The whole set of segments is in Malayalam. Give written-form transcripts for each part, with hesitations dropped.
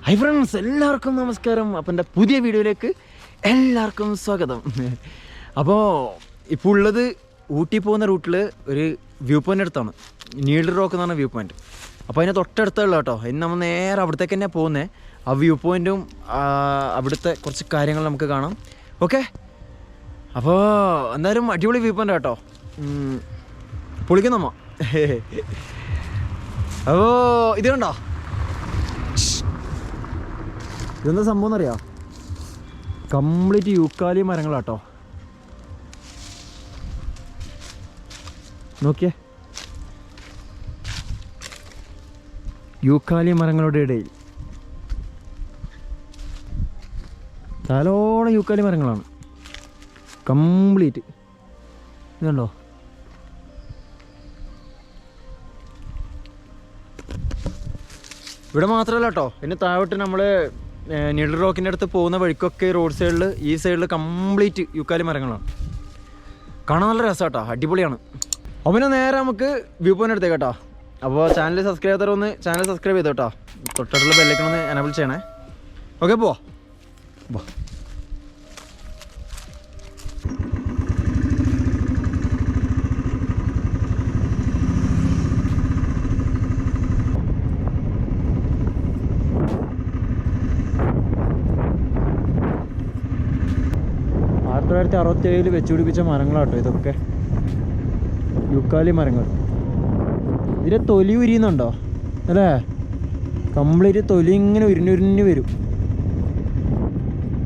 ഹൈ ഫ്രണ്ട്സ്, എല്ലാവർക്കും നമസ്കാരം. അപ്പം എൻ്റെ പുതിയ വീഡിയോയിലേക്ക് എല്ലാവർക്കും സ്വാഗതം. അപ്പോൾ ഇപ്പോൾ ഉള്ളത് ഊട്ടി പോകുന്ന റൂട്ടിൽ ഒരു വ്യൂ പോയിൻ്റ് അടുത്താണ്. നീൽഡ് റോക്ക് എന്ന് പറഞ്ഞ വ്യൂ പോയിൻ്റ്. അപ്പോൾ അതിന് തൊട്ടടുത്തുള്ള കേട്ടോ. ഇന്ന് നമ്മൾ നേരെ അവിടത്തേക്ക് തന്നെയാണ് പോകുന്നത്. ആ വ്യൂ പോയിൻറ്റും അവിടുത്തെ കുറച്ച് കാര്യങ്ങൾ നമുക്ക് കാണാം. ഓക്കെ, അപ്പോൾ എന്തായാലും അടിപൊളി വ്യൂ പോയിൻ്റ് കേട്ടോ. പൊളിക്കുന്നമ്മ. അപ്പോൾ ഇത് കണ്ടോ, ഇതെന്താ സംഭവം എന്നറിയാം? കംപ്ലീറ്റ് യൂക്കാലി മരങ്ങളാട്ടോ. നോക്കിയേ, യൂക്കാലി മരങ്ങളുടെ ഇടയിൽ ധാരാളം യൂക്കാലി മരങ്ങളാണ് കംപ്ലീറ്റ്. ഇതുണ്ടോ? ഇവിടെ മാത്രമല്ല കേട്ടോ, പിന്നെ താഴോട്ട് നമ്മൾ നീൽഡ് റോക്കിൻ്റെ അടുത്ത് പോകുന്ന വഴിക്കൊക്കെ റോഡ് സൈഡിൽ ഈ സൈഡിൽ കംപ്ലീറ്റ് യൂക്കാലി മരങ്ങളാണ്. കാണാൻ നല്ല രസമാട്ടോ, അടിപൊളിയാണ്. അപ്പോൾ പിന്നെ നേരെ നമുക്ക് വ്യൂ പോയിൻ്റ് എടുത്തേക്ക് കേട്ടോ. അപ്പോൾ ചാനൽ സബ്സ്ക്രൈബ് ചെയ്തവരൊന്ന് ചാനൽ സബ്സ്ക്രൈബ് ചെയ്തോ കേട്ടോ. തൊട്ടടുത്തുള്ള ബെല്ലൈക്കൺ എനേബിൾ ചെയ്യണേ. ഓക്കെ, പോവാ. ആയിരത്തി 1967 വെച്ചുപിടിപ്പിച്ച മരങ്ങളാട്ടോ ഇതൊക്കെ, യൂക്കാലി മരങ്ങൾ. ഇതിൻ്റെ തൊലി ഉരിയുന്നുണ്ടോ അല്ലേ? കംപ്ലീറ്റ് തൊലി ഇങ്ങനെ ഉരിഞ്ഞുരിഞ്ഞ് വരും,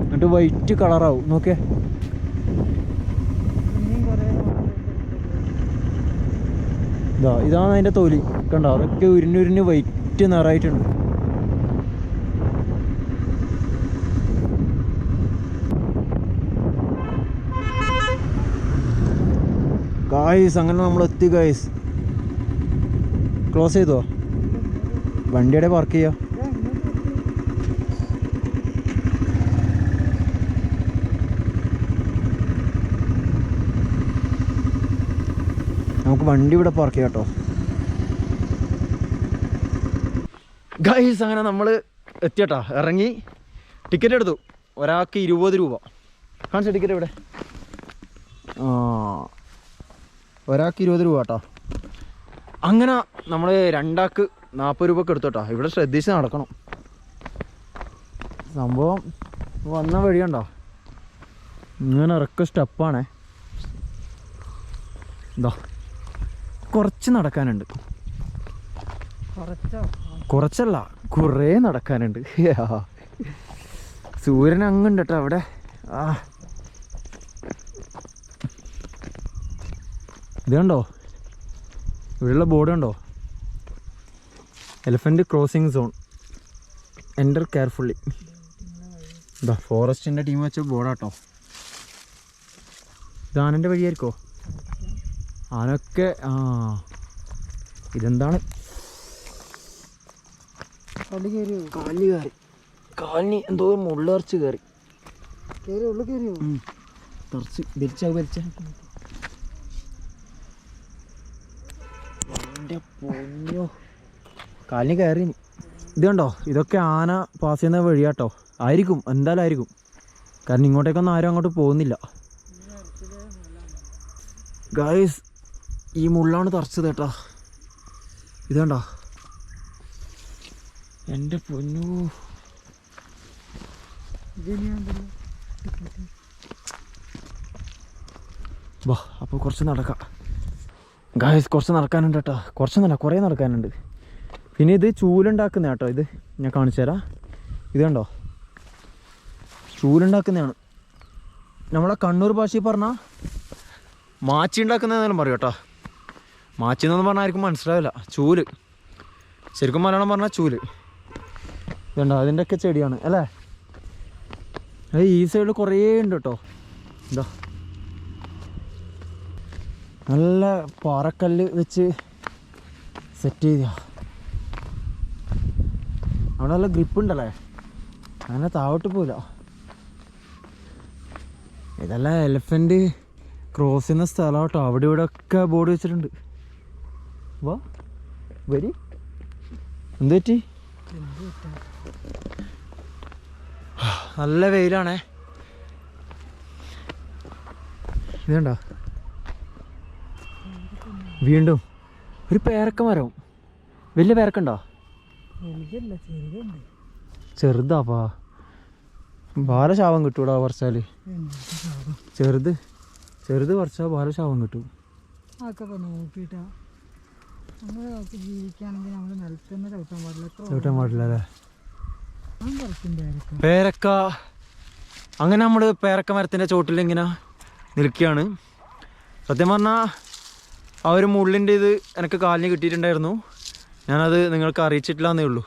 എന്നിട്ട് വൈറ്റ് കളറാവും. നോക്കേ, ഇതാണ് അതിൻ്റെ തൊലി. കണ്ടോ, അതൊക്കെ ഉരിഞ്ഞുരിഞ്ഞ് വൈറ്റ് നിറായിട്ടുണ്ട്. ഗായ്സ്, അങ്ങനെ നമ്മൾ എത്തി ഗായ്സ്. ക്ലോസ് ചെയ്തോ? വണ്ടിയുടെ പാർക്ക് ചെയ്യാം. നമുക്ക് വണ്ടി ഇവിടെ പാർക്ക് ചെയ്യാം കേട്ടോ. ഗായ്സ്, അങ്ങനെ നമ്മൾ എത്തിയട്ടാ, ഇറങ്ങി ടിക്കറ്റ് എടുത്തു. ഒരാൾക്ക് 20 രൂപ. കാണിച്ച ടിക്കറ്റ് ഇവിടെ. ഒരാൾക്ക് 20 രൂപ കേട്ടോ. അങ്ങനെ നമ്മൾ രണ്ടാൾക്ക് 40 രൂപക്ക് എടുത്തു കേട്ടോ. ഇവിടെ ശ്രദ്ധിച്ച് നടക്കണം. സംഭവം വന്ന വഴിയുണ്ടോ, ഇങ്ങനെ ഇറക്ക സ്റ്റെപ്പാണേ. എന്താ, കുറച്ച് നടക്കാനുണ്ട്. കുറച്ചല്ല, കുറേ നടക്കാനുണ്ട്. സൂര്യൻ അങ്ങുണ്ട് കേട്ടോ അവിടെ. ഇത് കണ്ടോ, ഇവിടെയുള്ള ബോർഡ് കണ്ടോ? Elephant crossing zone, enter carefully. ഇതാ ഫോറസ്റ്റിൻ്റെ ടീം വെച്ച ബോർഡാട്ടോ. ഇത് ആനൻ്റെ വഴിയായിരിക്കോ? ആനൊക്കെ ഇതെന്താണ്? കാലിന് എന്തോ മുള്ളറച്ച് കയറി വലിച്ച പൊന്നോ, കാലിന് കയറി. ഇത് കണ്ടോ, ഇതൊക്കെ ആന പാസ് ചെയ്യുന്ന വഴിയാട്ടോ. ആയിരിക്കും, എന്തായാലും ആയിരിക്കും, കാരണം ഇങ്ങോട്ടേക്കൊന്നും ആരും അങ്ങോട്ട് പോകുന്നില്ല. ഗായ്സ്, ഈ മുള്ളാണ് തറച്ചത് കേട്ടോ. ഇത് കണ്ടോ, എൻ്റെ പൊന്നു. വാ, അപ്പോൾ കുറച്ച് നടക്കാം ഗായ്സ്. കുറച്ച് നടക്കാനുണ്ട് കേട്ടോ. കുറച്ചൊന്നുമല്ല, കുറേ നടക്കാനുണ്ട്. പിന്നെ ഇത് ചൂലുണ്ടാക്കുന്ന കേട്ടോ. ഇത് ഞാൻ കാണിച്ചു തരാം. ഇത് കണ്ടോ, ചൂലുണ്ടാക്കുന്നതാണ്. നമ്മളെ കണ്ണൂർ ഭാഷയിൽ പറഞ്ഞാൽ മാച്ചി ഉണ്ടാക്കുന്നതെന്നാലും പറയും കേട്ടോ. മാച്ചി എന്നൊന്നും പറഞ്ഞാൽ ആർക്കും മനസ്സിലാവില്ല. ചൂല്, ശരിക്കും മലയാളം പറഞ്ഞാൽ ചൂല്. ഇതുണ്ടോ, അതിൻ്റെയൊക്കെ ചെടിയാണ് അല്ലേ. അത് ഈ സൈഡിൽ കുറേ ഉണ്ട് കേട്ടോ. എന്താ, നല്ല പാറക്കല്ല് വെച്ച് സെറ്റ് ചെയ്ത. അവിടെ നല്ല ഗ്രിപ്പ് ഉണ്ടല്ലേ, അങ്ങനെ താഴോട്ട് പോവില്ല. ഇതെല്ലാം എലിഫൻറ്റ് ക്രോസ് ചെയ്യുന്ന സ്ഥലം കേട്ടോ. അവിടെ ഇവിടെ ഒക്കെ ബോർഡ് വെച്ചിട്ടുണ്ട്. വാ, വരി. എന്ത് പറ്റി? നല്ല വെയിലാണേ. ഇതുണ്ടോ വീണ്ടും ഒരു പേരക്ക മരം. വലിയ പേരക്കുണ്ടോ? ചെറുതാപ്പാ. ബാലശാപം കിട്ടൂടാ പറിച്ചാൽ. ചെറുത് പറിച്ചാൽ ബാലശാപം കിട്ടും. ചവിട്ടാൻ പാടില്ല അല്ലേ? പേരക്ക. അങ്ങനെ നമ്മൾ പേരക്ക മരത്തിൻ്റെ ചോട്ടിൽ ഇങ്ങനെ നിൽക്കുകയാണ്. സത്യം പറഞ്ഞാൽ ആ ഒരു മുള്ളിൻ്റെ ഇത് എനിക്ക് കാലിന് കിട്ടിയിട്ടുണ്ടായിരുന്നു. ഞാനത് നിങ്ങൾക്ക് അറിയിച്ചിട്ടില്ല എന്നേ ഉള്ളൂ.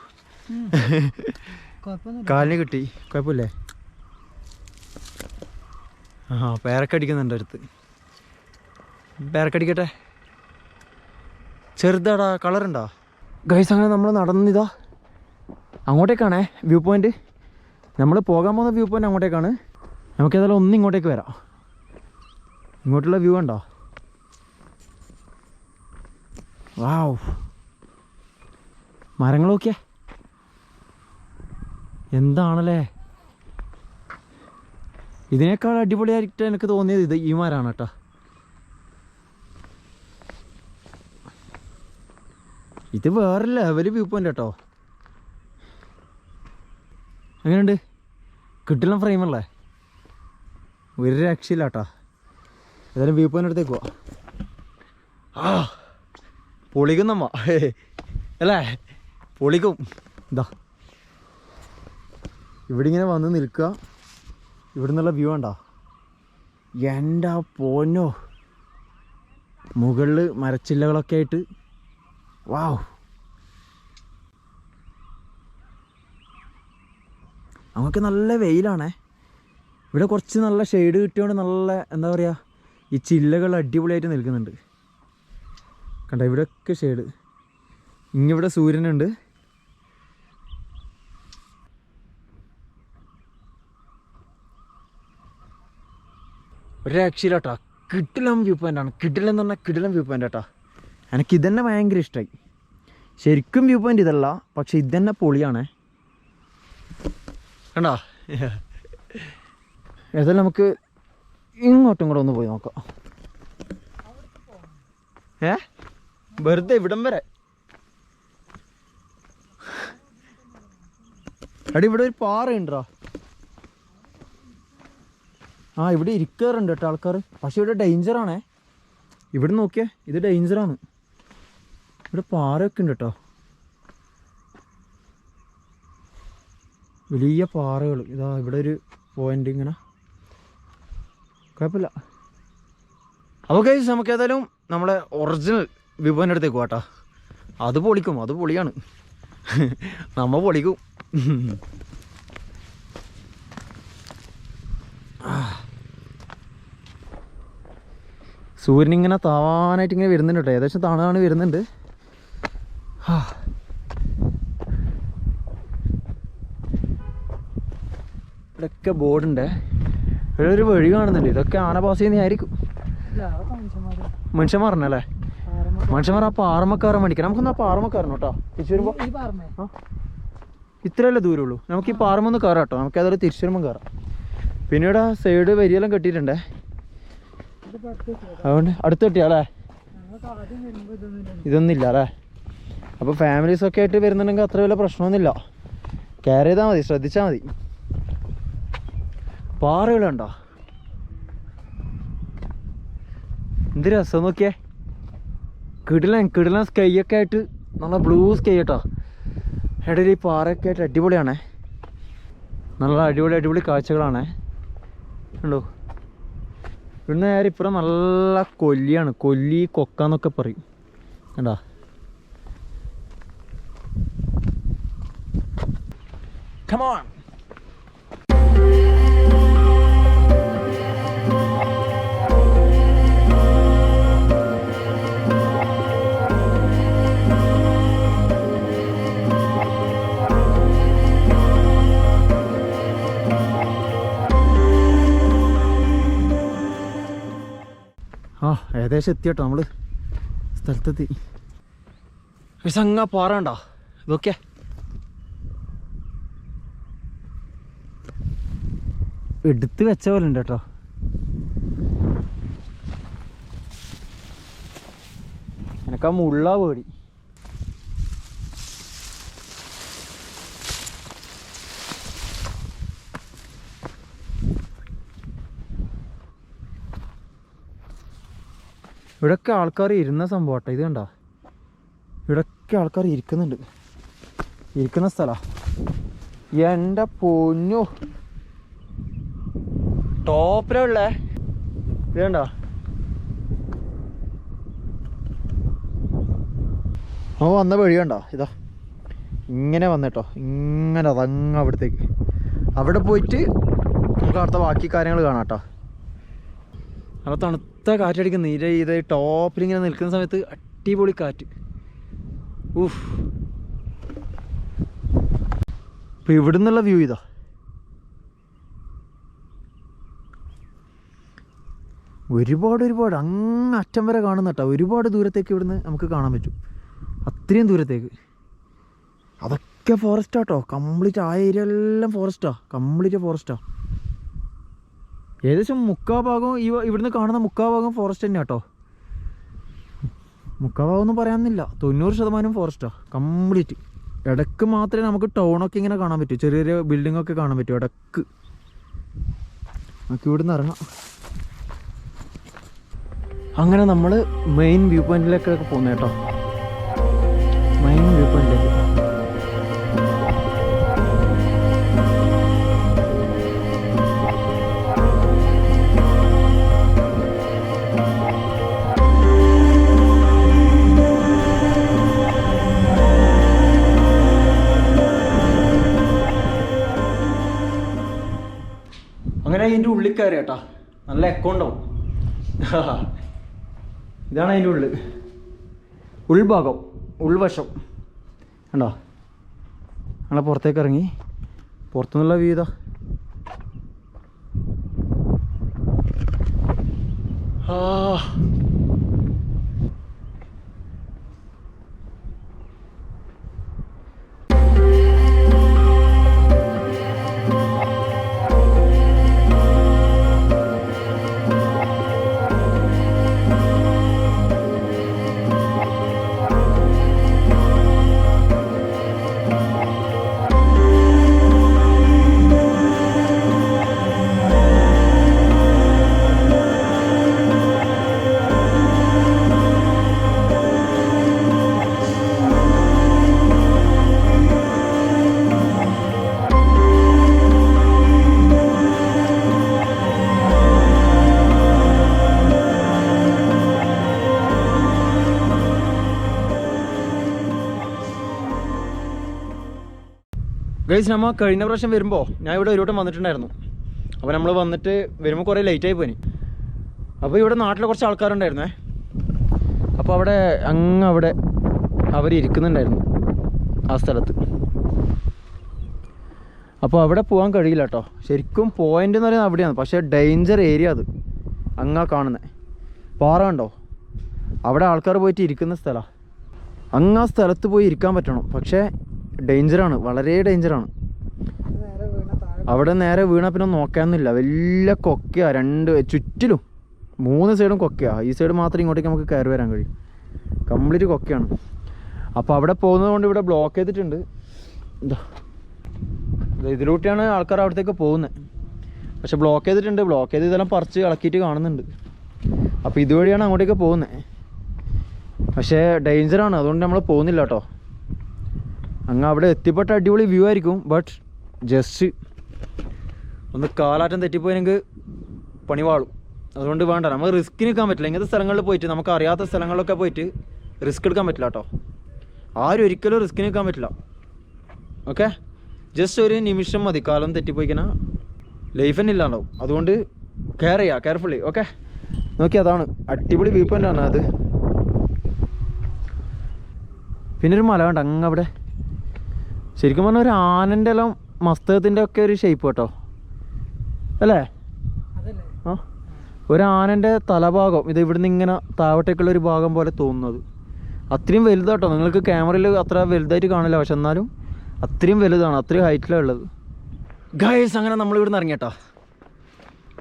കാലിന് കിട്ടി, കുഴപ്പമില്ലേ? പേരക്കടിക്കുന്നുണ്ട് അടുത്ത്. പേരക്കടിക്കട്ടെ. ചെറുതാടാ, കളറുണ്ടോ? ഗൈസ് അങ്ങനെ നമ്മൾ നടന്നിതാ അങ്ങോട്ടേക്കാണേ വ്യൂ പോയിന്റ്. നമ്മൾ പോകാൻ പോകുന്ന വ്യൂ പോയിന്റ് അങ്ങോട്ടേക്കാണ്. നമുക്ക് ഏതായാലും ഒന്ന് ഇങ്ങോട്ടേക്ക് വരാം. ഇങ്ങോട്ടുള്ള വ്യൂ ഉണ്ടോ? വാവ്, മരങ്ങൾ നോക്കിയേ, എന്താണല്ലേ. ഇതിനേക്കാൾ അടിപൊളിയായിട്ട് എനിക്ക് തോന്നിയത് ഈ മരമാണ് കേട്ടോ. ഇത് വേറെ ലെവല് വ്യൂ പോയിന്റ് കേട്ടോ. എങ്ങനെയുണ്ട്? കിട്ടില്ല ഫ്രെയിമല്ലേ, ഒരു രക്ഷയില്ല കേട്ടോ. ഏതായാലും വ്യൂ പോയിന്റ് അടുത്തേക്ക് പോവാ. പൊളിക്കും നമ്മ അല്ലേ? പൊളിക്കും. ഇതാ ഇവിടെ ഇങ്ങനെ വന്ന് നിൽക്കുക. ഇവിടെ നിന്നുള്ള വ്യൂ ഉണ്ടോ? എൻ്റെ പോന്നോ, മുകളിൽ മരച്ചില്ലകളൊക്കെ ആയിട്ട്. വാവ്, നമുക്ക് നല്ല വെയിലാണേ. ഇവിടെ കുറച്ച് നല്ല ഷെയ്ഡ് കിട്ടിയോണ്ട് നല്ല എന്താ പറയുക, ഈ ചില്ലകൾ അടിപൊളിയായിട്ട് നിൽക്കുന്നുണ്ട്. കണ്ടോ ഇവിടെയൊക്കെ ഷെയ്ഡ്. ഇങ്ങിവിടെ സൂര്യനുണ്ട്. ഒരു രക്ഷയില്ല കേട്ടോ. കിടിലം വ്യൂ പോയിൻ്റാണ്. കിടിലം എന്ന് പറഞ്ഞാൽ കിടിലം വ്യൂ പോയിൻ്റ് കേട്ടോ. എനിക്കിതന്നെ ഭയങ്കര ഇഷ്ടമായി. ശരിക്കും വ്യൂ പോയിൻ്റ് ഇതല്ല, പക്ഷെ ഇതന്നെ പൊളിയാണേ. കണ്ടോ? ഏതായാലും നമുക്ക് ഇങ്ങോട്ടും കൂടെ ഒന്ന് പോയി നോക്കാം. വെറുതെ ഇവിടം വരെ. എടി ഇവിടെ ഒരു പാറ ഉണ്ടോ? ഇവിടെ ഇരിക്കാറുണ്ട് കേട്ടോ ആൾക്കാർ. പക്ഷെ ഇവിടെ ഡേഞ്ചറാണേ. ഇവിടെ നോക്കിയേ, ഇത് ഡേഞ്ചറാണ്. ഇവിടെ പാറയൊക്കെ ഉണ്ട് കേട്ടോ, വലിയ പാറകൾ. ഇതാ ഇവിടെ ഒരു പോയിന്റ് ഇങ്ങനെ. കുഴപ്പമില്ല. അപ്പോൾ ഗൈസ് നമുക്ക് ഏതായാലും നമ്മളെ ഒറിജിനൽ വ്യൂ പോയിന്റ് അടുത്തേക്ക് പോകാട്ടോ. അത് പൊളിക്കും, അത് പൊളിയാണ്. നമ്മ പൊളിക്കും. സൂര്യൻ ഇങ്ങനെ താവാനായിട്ട് ഇങ്ങനെ വരുന്നുണ്ട് കേട്ടോ. ഏകദേശം താണാണ് വരുന്നുണ്ട്. ഇവിടെയൊക്കെ ബോർഡുണ്ട്. ഇവിടെ ഒരു വഴി കാണുന്നുണ്ട്. ഇതൊക്കെ ആന പാസ് ചെയ്യുന്നതായിരിക്കും. മനുഷ്യന്മാരനല്ലേ? മനുഷ്യന്മാർ ആ പാറമക്കാരൻ മേടിക്കണം. നമുക്കൊന്ന് ആ പാറമക്കാരൻ കേട്ടോ. തിരിച്ചു വരുമ്പോൾ ഇത്രയല്ലേ ദൂരമുള്ളൂ. നമുക്ക് ഈ പാറമൊന്ന് കയറാം കേട്ടോ. നമുക്ക് അതൊരു തിരിച്ചു വരുമ്പം കയറാം. പിന്നീട് ആ സൈഡ് വരിയെല്ലാം കെട്ടിയിട്ടുണ്ടേ. അതുകൊണ്ട് അടുത്ത് കെട്ടിയാലേ? ഇതൊന്നുമില്ല അല്ലേ? അപ്പോൾ ഫാമിലീസൊക്കെ ആയിട്ട് വരുന്നുണ്ടെങ്കിൽ അത്ര വലിയ പ്രശ്നമൊന്നുമില്ല. കെയർ ചെയ്താൽ മതി, ശ്രദ്ധിച്ചാൽ മതി. പാറകളുണ്ടോ? എന്ത് രസം നോക്കിയേ. കിടിലൻ സ്കൈ ഒക്കെ ആയിട്ട്, നല്ല ബ്ലൂ സ്കൈ കേട്ടോ. ഇടയിൽ ഈ പാറയൊക്കെ ആയിട്ട് അടിപൊളിയാണേ. നല്ല അടിപൊളി കാഴ്ചകളാണേ. ഉണ്ടോ? ഇവിടുന്ന് നേരെ ഇപ്പുറം നല്ല കൊല്ലിയാണ്. കൊല്ലി കൊക്കാന്നൊക്കെ പറയും. കണ്ടാ? Come on. ഏകദേശം എത്തി കേട്ടോ. നമ്മൾ സ്ഥലത്തെത്തി. സംഘ പാറ ഉണ്ടോ? ഇതൊക്കെ എടുത്ത് വെച്ച പോലെ ഉണ്ട് കേട്ടോ. എനക്കാ മുള്ള പേടി. ഇവിടെയൊക്കെ ആൾക്കാർ ഇരുന്ന സംഭവം കേട്ടോ. ഇത് കണ്ടോ, ഇവിടെയൊക്കെ ആൾക്കാർ ഇരിക്കുന്നുണ്ട്. ഇരിക്കുന്ന സ്ഥലമാണ്. എൻ്റെ പൊന്നു, ടോപ്പിലുള്ളേ. ഇത് കണ്ടോ, അവൻ വന്ന വഴി കണ്ടോ. ഇതാ ഇങ്ങനെ വന്നിട്ടോ, ഇങ്ങനെ അതങ്ങ് അവിടത്തേക്ക്. അവിടെ പോയിട്ട് നമുക്ക് അടുത്ത ബാക്കി കാര്യങ്ങൾ കാണാം കേട്ടോ. അവിടെ തണുത്ത കാറ്റടിക്കുന്ന ഇത് ടോപ്പിലിങ്ങനെ നിൽക്കുന്ന സമയത്ത് അടിപൊളി കാറ്റ്. ഊഫ്. ഇപ്പം ഇവിടെ നിന്നുള്ള വ്യൂ ഇതാ. ഒരുപാട് അങ്ങ് അറ്റം വരെ കാണുന്ന കേട്ടോ. ഒരുപാട് ദൂരത്തേക്ക് ഇവിടുന്ന് നമുക്ക് കാണാൻ പറ്റും. അത്രയും ദൂരത്തേക്ക്. അതൊക്കെ ഫോറസ്റ്റാട്ടോ. കംപ്ലീറ്റ് ആ ഏരിയ എല്ലാം ഫോറസ്റ്റാണ്. കംപ്ലീറ്റ് ഫോറസ്റ്റാണ്. ഏകദേശം മുക്കാൽ ഭാഗം ഇവിടുന്ന് കാണുന്ന മുക്കാൽ ഭാഗം ഫോറസ്റ്റ് തന്നെയാണ് കേട്ടോ. മുക്കാൽ ഭാഗം ഒന്നും പറയാമെന്നില്ല, 90% ഫോറസ്റ്റാണ് കംപ്ലീറ്റ്. ഇടയ്ക്ക് മാത്രമേ നമുക്ക് ടൗണൊക്കെ ഇങ്ങനെ കാണാൻ പറ്റൂ. ചെറിയ ചെറിയ ബിൽഡിങ്ങൊക്കെ കാണാൻ പറ്റും ഇടയ്ക്ക്. നമുക്ക് ഇവിടുന്ന് ഇറങ്ങാം. അങ്ങനെ നമ്മൾ മെയിൻ വ്യൂ പോയിന്റിലേക്കൊക്കെ പോകുന്നത് കേട്ടോ. മെയിൻ വ്യൂ പോയിന്റിലേക്ക്. അങ്ങനെ അതിൻ്റെ ഉള്ളിൽ കയറി കേട്ടോ. നല്ല എക്കോ ഉണ്ടാവും. ഇതാണ് അതിൻ്റെ ഉൾഭാഗം, ഉൾവശം കണ്ടോ. ഞങ്ങളെ പുറത്തേക്ക് ഇറങ്ങി. പുറത്തുനിന്നുള്ള വ്യൂ ഇതാ. ഗൈസ്, നമ്മൾ കഴിഞ്ഞ പ്രാവശ്യം വരുമ്പോൾ ഞാൻ ഇവിടെ ഒരു വട്ടം വന്നിട്ടുണ്ടായിരുന്നു. അപ്പോൾ നമ്മൾ വന്നിട്ട് വരുമ്പോൾ കുറേ ലേറ്റായി പോയി. അപ്പോൾ ഇവിടെ നാട്ടിലെ കുറച്ച് ആൾക്കാരുണ്ടായിരുന്നേ. അപ്പോൾ അവിടെ അവിടെ അവരിയ്ക്കുന്നുണ്ടായിരുന്നു ആ സ്ഥലത്ത്. അപ്പോൾ അവിടെ പോകാൻ കഴിയില്ല കേട്ടോ. ശരിക്കും പോയിൻ്റ് എന്ന് പറയുന്നത് അവിടെയാണ്. പക്ഷേ ഡേഞ്ചർ ഏരിയ അത്. കാണുന്നത് പാറ കണ്ടോ, അവിടെ ആൾക്കാർ പോയിട്ട് ഇരിക്കുന്ന സ്ഥലമാണ്. ആ സ്ഥലത്ത് പോയി ഇരിക്കാൻ പറ്റണം. പക്ഷേ ഡേഞ്ചറാണ്, വളരെ ഡേഞ്ചറാണ്. അവിടെ നേരെ വീണാൽ പിന്നെ നോക്കാനൊന്നുമില്ല. വലിയ കൊക്കയാണ്. ചുറ്റിലും 3 സൈഡും കൊക്കയാണ്. ഈ സൈഡ് മാത്രം ഇങ്ങോട്ടേക്ക് നമുക്ക് കയറി വരാൻ കഴിയും. കംപ്ലീറ്റ് കൊക്കയാണ്. അപ്പോൾ അവിടെ പോകുന്നത് കൊണ്ട് ഇവിടെ ബ്ലോക്ക് ചെയ്തിട്ടുണ്ട്. ഇതിലൂട്ടിയാണ് ആൾക്കാർ അവിടത്തേക്ക് പോകുന്നത്. പക്ഷെ ബ്ലോക്ക് ചെയ്തിട്ടുണ്ട്. ബ്ലോക്ക് ചെയ്ത് ഇതെല്ലാം പറിച്ച് ഇളക്കിയിട്ട് കാണുന്നുണ്ട്. അപ്പോൾ ഇതുവഴിയാണ് അങ്ങോട്ടേക്ക് പോകുന്നത്. പക്ഷേ ഡേഞ്ചറാണ്, അതുകൊണ്ട് നമ്മൾ പോകുന്നില്ല കേട്ടോ. അവിടെ എത്തിപ്പെട്ട അടിപൊളി വ്യൂ ആയിരിക്കും. ബട്ട് ജസ്റ്റ് ഒന്ന് കാലാറ്റം തെറ്റിപ്പോയെങ്കിൽ പണി വാളും. അതുകൊണ്ട് വേണ്ട, നമ്മൾ റിസ്ക് നിൽക്കാൻ പറ്റില്ല. ഇങ്ങനത്തെ സ്ഥലങ്ങളിൽ പോയിട്ട്, നമുക്ക് അറിയാത്ത സ്ഥലങ്ങളിലൊക്കെ പോയിട്ട് റിസ്ക് എടുക്കാൻ പറ്റില്ല കേട്ടോ. ആരും ഒരിക്കലും റിസ്ക് നിൽക്കാൻ പറ്റില്ല. ഓക്കെ, ജസ്റ്റ് ഒരു നിമിഷം മതി കാലം തെറ്റിപ്പോയിക്കഴിഞ്ഞാൽ ലൈഫ് തന്നെ ഇല്ലാണ്ടാവും. അതുകൊണ്ട് കെയർ ചെയ്യുക, കെയർഫുള്ളി. ഓക്കെ, നോക്കി അതാണ് അടിപൊളി വ്യൂ പോയിൻ്റ് ആണ് അത്. പിന്നെ ഒരു മല കണ്ട അവിടെ. ശരിക്കും പറഞ്ഞാൽ ഒരു ആനൻ്റെ എല്ലാം മസ്തകത്തിൻ്റെ ഒക്കെ ഒരു ഷേപ്പ് കേട്ടോ, അല്ലേ? ആ, ഒരു ആനൻ്റെ തലഭാഗം ഇത് ഇവിടുന്ന് ഇങ്ങനെ താഴോട്ടേക്കുള്ളൊരു ഭാഗം പോലെ തോന്നുന്നത്. അത്രയും വലുതാട്ടോ. നിങ്ങൾക്ക് ക്യാമറയിൽ അത്ര വലുതായിട്ട് കാണില്ല, പക്ഷെ എന്നാലും അത്രയും വലുതാണ്. അത്രയും ഹൈറ്റിലാണ് ഉള്ളത്. ഗൈസ്, അങ്ങനെ നമ്മളിവിടുന്ന് ഇറങ്ങിയട്ടോ.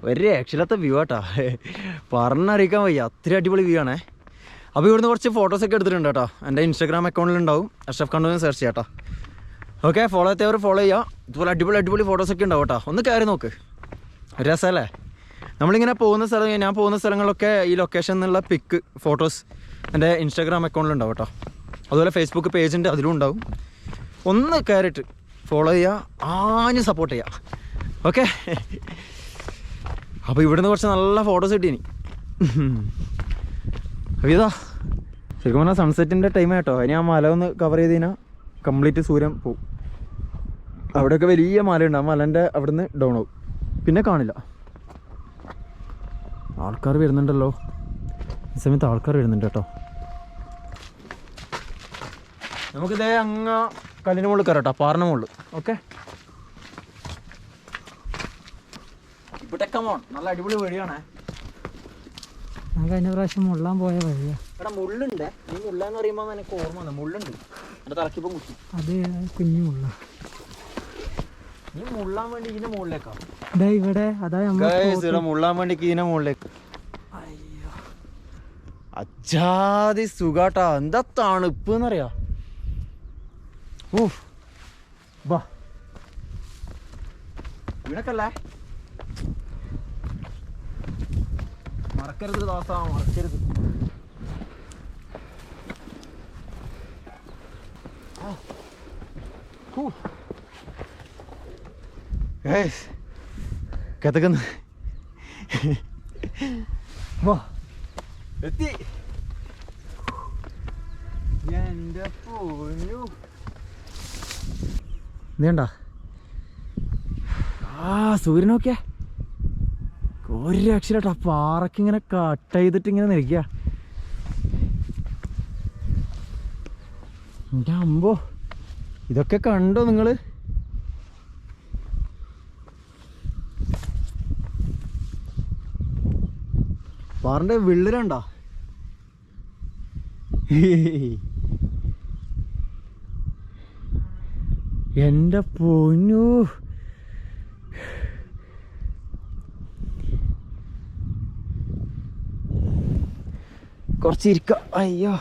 ഒരു രക്ഷയില്ലാത്ത വ്യൂ ആട്ടാ, പറഞ്ഞറിയിക്കാൻ വയ്യ, അത്ര അടിപൊളി വ്യൂ ആണേ. അപ്പോൾ ഇവിടുന്ന് കുറച്ച് ഫോട്ടോസൊക്കെ എടുത്തിട്ടുണ്ട് കേട്ടോ. എൻ്റെ ഇൻസ്റ്റാഗ്രാം അക്കൗണ്ടിലുണ്ടാവും, അഷ്റഫ് കണ്ണൂരിൽ സെർച്ച് ചെയ്യാം കേട്ടോ. ഓക്കെ, ഫോളോ ചെയ്യാത്തവർ ഫോളോ ചെയ്യുക. ഇതുപോലെ അടിപൊളി ഫോട്ടോസൊക്കെ ഉണ്ടാവും കേട്ടോ. ഒന്ന് കയറി നോക്ക്, രസമല്ലേ. നമ്മളിങ്ങനെ പോകുന്ന സ്ഥലം, ഞാൻ പോകുന്ന സ്ഥലങ്ങളിലൊക്കെ ഈ ലൊക്കേഷൻ എന്നുള്ള പിക്ക് ഫോട്ടോസ് എൻ്റെ ഇൻസ്റ്റാഗ്രാം അക്കൗണ്ടിലുണ്ടാവും കേട്ടോ. അതുപോലെ ഫേസ്ബുക്ക് പേജുണ്ട്, അതിലും ഉണ്ടാവും. ഒന്ന് കയറിയിട്ട് ഫോളോ ചെയ്യുക, ആഞ്ഞ് സപ്പോർട്ട് ചെയ്യുക. ഓക്കെ, അപ്പോൾ ഇവിടുന്ന് കുറച്ച് നല്ല ഫോട്ടോസ് കിട്ടീനി. അപ്പോൾ ഇതാ ശരിക്കും പറഞ്ഞാൽ സൺസെറ്റിൻ്റെ ടൈം കേട്ടോ. ഇനി ആ മല ഒന്ന് കവർ ചെയ്ത് കഴിഞ്ഞാൽ കംപ്ലീറ്റ് സൂര്യൻ പോവും. അവിടെയൊക്കെ വലിയ മലയുണ്ട്, ആ മലേൻ്റെ അവിടുന്ന് ഡൗൺ ആവും, പിന്നെ കാണില്ല. ആൾക്കാർ വരുന്നുണ്ടല്ലോ, ഈ സമയത്ത് ആൾക്കാർ വരുന്നുണ്ട് കേട്ടോ. നമുക്കിതേ അങ്ങ് കല്ലിന് മുകളിൽ കയറാം കേട്ടോ, പാറിന് മുകളിൽ. ഓക്കെ, ഇവിടെ കമോൺ, നല്ല അടിപൊളി വഴിയാണേ. ഞാൻ കഴിഞ്ഞ പ്രാവശ്യം മുള്ളാൻ പോയ വഴിയാ. ഇവിടെ മുള്ളുണ്ട്, ഈ മുള്ളെന്ന് പറയുമ്പോൾ എനിക്ക് ഓർമ്മ വന്നു, മുള്ളുണ്ട്. എൻ്റെ തലക്കിപ്പം കുത്തി, അത് കുഞ്ഞു മുള്ള. ഈ മുള്ളാൻ വേണ്ടി ഇതിൻ്റെ മുകളിലേക്കാ ഇവിടെ. അതാ ഇവിടെ മുള്ളാൻ വേണ്ടി ഇതിൻ്റെ മുകളിലേക്ക്. അയ്യോ, അജാതി സുഖാട്ടാ, എന്താ തണുപ്പ് എന്നറിയാ. ഓ വാ, ഇവിടക്കല്ലേ, മറക്കരുത് ദാസ, മറക്കരുത്. കഥക്കുന്നു വാ, എത്തി. എൻ്റെ പൊന്നു, നീണ്ട ആ സൂര്യൻ നോക്കിയാ, ഒരു രക്ഷയിലാട്ടോ. പാറക്ക് ഇങ്ങനെ കട്ട് ചെയ്തിട്ട് ഇങ്ങനെ നിൽക്കുക. എൻ്റെ അമ്പോ, ഇതൊക്കെ കണ്ടോ നിങ്ങൾ? പാറിൻ്റെ വിള്ളലുണ്ടോ? എൻ്റെ പൊന്നു, കുറച്ച് ഇരിക്ക. അയ്യോ,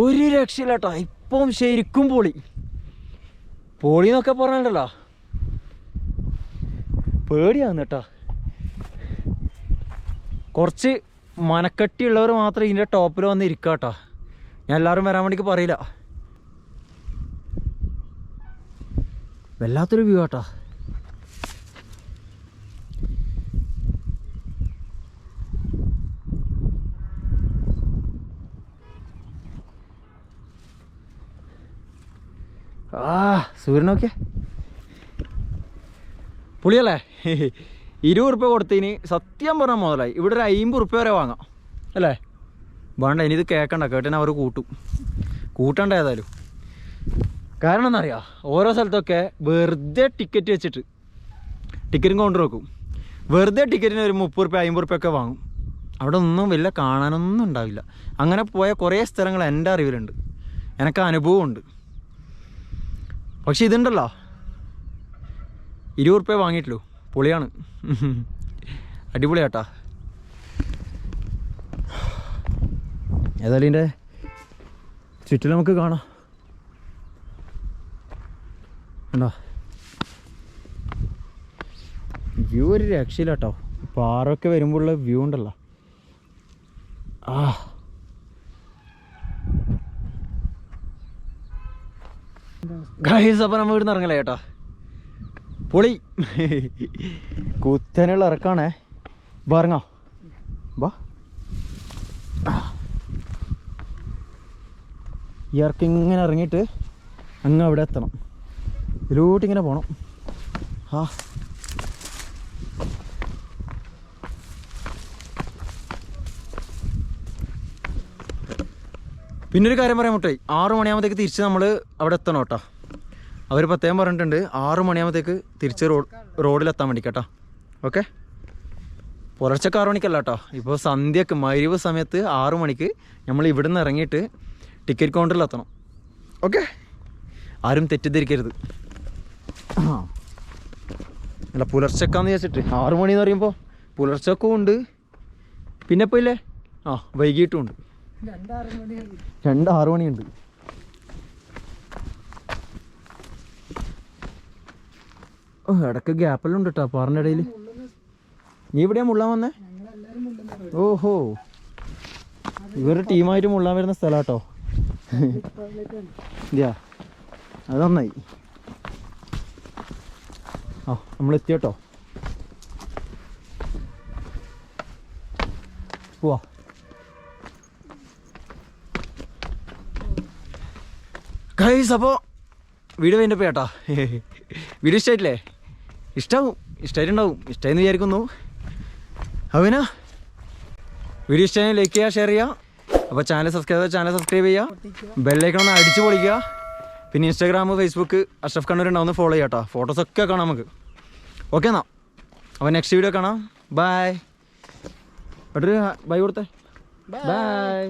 ഒരു രക്ഷയില്ല കേട്ടോ. ഇപ്പം ശരിക്കും പൊളി എന്നൊക്കെ പറഞ്ഞല്ലോ, പേടിയാന്ന് കേട്ടോ. കുറച്ച് മനക്കെട്ടിയുള്ളവർ മാത്രം ഇതിൻ്റെ ടോപ്പിൽ വന്ന് ഇരിക്കുക കേട്ടോ. ഞാൻ എല്ലാവരും വരാൻ വേണ്ടിക്ക് പറയില്ല. വല്ലാത്തൊരു വ്യൂ കേട്ടോ. സൂര്യൻ നോക്കിയേ, പുളിയല്ലേ. 20 ഉറുപ്പ്യ കൊടുത്തതിന് സത്യം പറഞ്ഞാൽ മുതലായി. ഇവിടെ ഒരു 50 ഉറുപ്പ്യ വരെ വാങ്ങാം അല്ലേ? വേണ്ട, ഇനി ഇത് കേൾക്കണ്ട, കേട്ടിന് അവർ കൂട്ടണ്ട ഏതായാലും. കാരണം എന്നറിയാം, ഓരോ സ്ഥലത്തൊക്കെ വെറുതെ ടിക്കറ്റ് വെച്ചിട്ട് ടിക്കറ്റും കൗണ്ടർ വെക്കും. വെറുതെ ടിക്കറ്റിന് ഒരു 30 ഉറുപ്പ്യ 50 ഉറുപ്പ്യ ഒക്കെ വാങ്ങും. അവിടെ ഒന്നും വലിയ കാണാനൊന്നും ഉണ്ടാവില്ല. അങ്ങനെ പോയ കുറേ സ്ഥലങ്ങൾ എൻ്റെ അറിവിലുണ്ട്, എനിക്ക് അനുഭവമുണ്ട്. പക്ഷെ ഇതുണ്ടല്ലോ, 20 ഉറുപ്പ്യ വാങ്ങിയിട്ടുള്ളൂ. പൊളിയാണ്, അടിപൊളിയാട്ടാ. ഏതായാലും ഇതിൻ്റെ ചുറ്റിലും നമുക്ക് കാണാം. ഉണ്ടോ വ്യൂ? ഒരു രക്ഷയില്ല കേട്ടോ. പാറൊക്കെ വരുമ്പോഴുള്ള വ്യൂ ഉണ്ടല്ലോ. ഗൈസ്, അപ്പോൾ നമ്മൾ ഇവിടുന്ന് ഇറങ്ങലേ ചേട്ടാ. പൊളി, കുത്തനുള്ള ഇറക്കാണേ. ഇറങ്ങാം, വാ. ഈ ഇറക്കി ഇങ്ങനെ ഇറങ്ങിയിട്ട് അങ്ങ് അവിടെ എത്തണം. ഇതിലോട്ടിങ്ങനെ പോകണം. പിന്നൊരു കാര്യം പറയാൻ മുട്ടായി, 6 മണിയാകുമ്പോഴത്തേക്ക് തിരിച്ച് നമ്മൾ അവിടെ എത്തണം കേട്ടോ. അവർ പ്രത്യേകം പറഞ്ഞിട്ടുണ്ട് 6 മണിയാകുമ്പോഴത്തേക്ക് തിരിച്ച് റോഡിലെത്താൻ വേണ്ടി കേട്ടോ. ഓക്കെ, പുലർച്ചക്ക് 6 മണിക്കല്ല കേട്ടോ. ഇപ്പോൾ സന്ധ്യക്ക് മഗ്‌രിബ് സമയത്ത് 6 മണിക്ക് നമ്മൾ ഇവിടെ നിന്ന് ഇറങ്ങിയിട്ട് ടിക്കറ്റ് കൗണ്ടറിലെത്തണം. ഓക്കെ, ആരും തെറ്റിദ്ധരിക്കരുത്. അല്ല പുലർച്ചക്കാന്ന് വിചാരിച്ചിട്ട് 6 മണി എന്ന് പറയുമ്പോൾ പുലർച്ചക്കും ഉണ്ട്, പിന്നെ ഇപ്പോൾ ഇല്ലേ വൈകിട്ടും ഉണ്ട്. 6 മണിയുണ്ട്. ഇടയ്ക്ക് ഗ്യാപ്പെല്ലാം ഉണ്ട് കേട്ടോ പാറിൻ്റെ ഇടയിൽ. നീ ഇവിടെയാ മുള്ളാൻ വന്നേ? ഓഹോ, ഇവരുടെ ടീമായിട്ട് മുള്ളാൻ വരുന്ന സ്ഥലം കേട്ടോ. ഇല്ല അത് നന്നായി. നമ്മൾ എത്തി കേട്ടോ. പോവാ. ഗൈസ് അപ്പോൾ വീഡിയോ അതിൻ്റെ പേട്ടാ. വീഡിയോ ഇഷ്ടമായിട്ടില്ലേ? ഇഷ്ടമായിട്ടുണ്ടാവും. ഇഷ്ടമായെന്ന് വിചാരിക്കുന്നു. അവനാ വീഡിയോ ഇഷ്ടമായി ലൈക്ക് ചെയ്യുക, ഷെയർ ചെയ്യുക. അപ്പോൾ ചാനൽ സബ്സ്ക്രൈബ് ചെയ്യുക, ബെല്ലൈക്കൺ ഒന്ന് അടിച്ച് പൊളിക്കുക. പിന്നെ ഇൻസ്റ്റാഗ്രാം, ഫേസ്ബുക്ക് അഷ്റഫ് കണ്ണൂർ ഉണ്ടാവുന്ന ഫോളോ ചെയ്യാം കേട്ടോ. ഫോട്ടോസൊക്കെ കാണാം നമുക്ക്. ഓക്കെ എന്നാ, അപ്പോൾ നെക്സ്റ്റ് വീഡിയോ കാണാം. ബൈ. ബൈ കൊടുത്തേ. ബൈ.